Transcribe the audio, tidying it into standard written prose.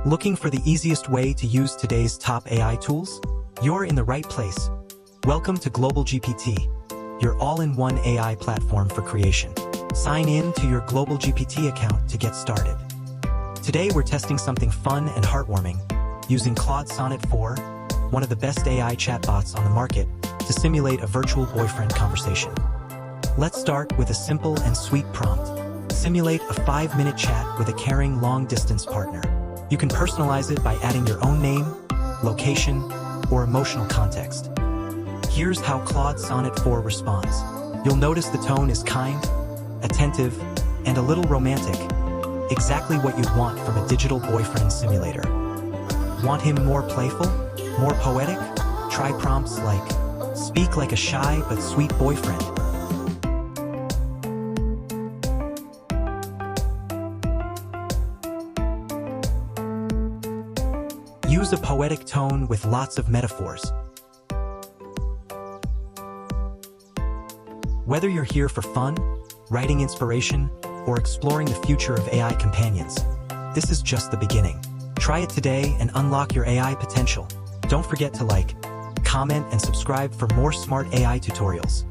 Looking for the easiest way to use today's top AI tools? You're in the right place. Welcome to GlobalGPT, your all-in-one AI platform for creation. Sign in to your GlobalGPT account to get started. Today we're testing something fun and heartwarming, using Claude Sonnet 4, one of the best AI chatbots on the market, to simulate a virtual boyfriend conversation. Let's start with a simple and sweet prompt. Simulate a 5-minute chat with a caring long-distance partner. You can personalize it by adding your own name, location, or emotional context. Here's how Claude Sonnet 4 responds. You'll notice the tone is kind, attentive, and a little romantic. Exactly what you'd want from a digital boyfriend simulator. Want him more playful? More poetic? Try prompts like, speak like a shy but sweet boyfriend. Use a poetic tone with lots of metaphors. Whether you're here for fun, writing inspiration, or exploring the future of AI companions, this is just the beginning. Try it today and unlock your AI potential. Don't forget to like, comment, and subscribe for more smart AI tutorials.